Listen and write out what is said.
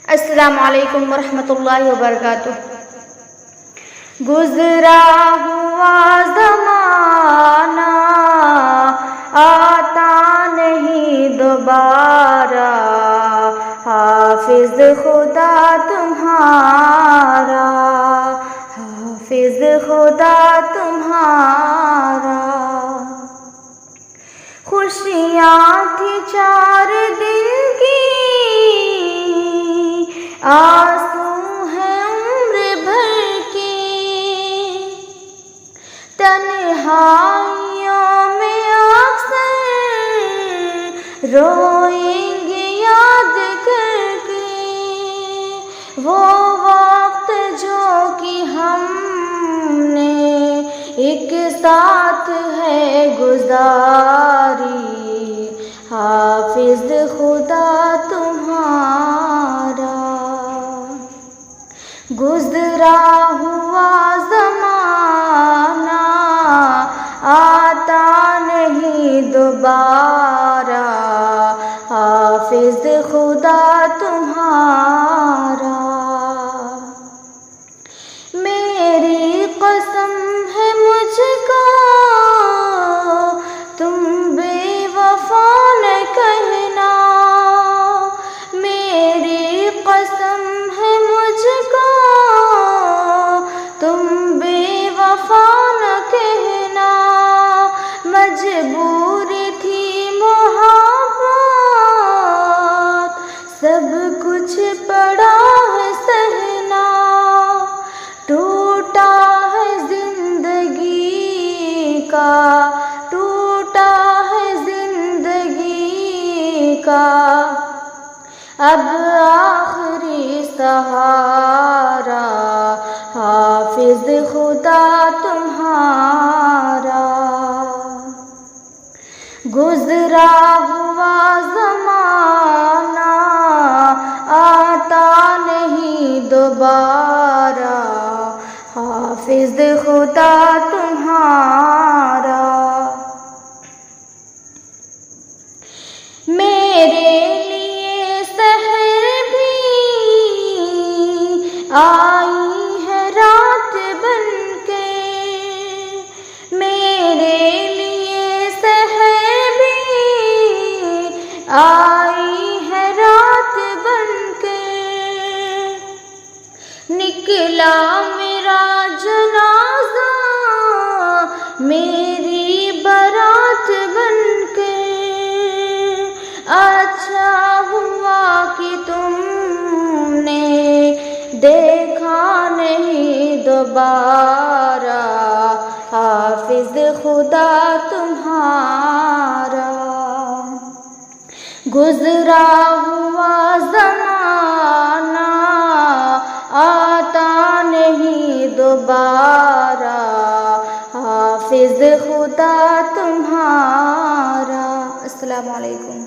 السلام علیکم ورحمۃ اللہ وبرکاتہ۔ گزرا ہوا زمانہ آتا نہیں دوبارہ، حافظ خدا تمہارا، حافظ خدا تمہارا۔ خوشیاں تھی 4 دن کی، آنسو ہیں عمر بھر کے، تنہائیوں میں اکثر روئیں گے یاد کر کے، وہ وقت جو کہ ہم نے ایک ساتھ ہے گزاری، حافظ خدا تمہارا۔ گزرا ہوا زمانہ آتا نہیں دوبارہ، حافظ خدا تمہارا۔ میری قسم ہے مجھ کو تم بے وفا نہ کہنا، میری قسم ہے مجھ کو تم بے وفا نہ کہنا، مجبور تھی محبت سب کچھ پڑا ہے سہنا، ٹوٹا ہے زندگی کا، ٹوٹا ہے زندگی کا اب آخری سہارا، حافظ خدا تمہارا۔ گزرا ہوا زمانہ آتا نہیں دوبارہ، حافظ خدا تمہارا۔ میرے لیے سحر بھی آئی ہے رات بن کے، میرے لیے سحر بھی آئی ہے رات بن کے، نکلا میرا جنازہ میری بارات بن کے، اچھا ہوا کہ تم نے دیکھا نہیں دوبارہ، حافظ خدا تمہارا۔ گزرا ہوا زمانہ آتا نہیں دوبارہ، حافظ خدا تمہارا۔ السلام علیکم۔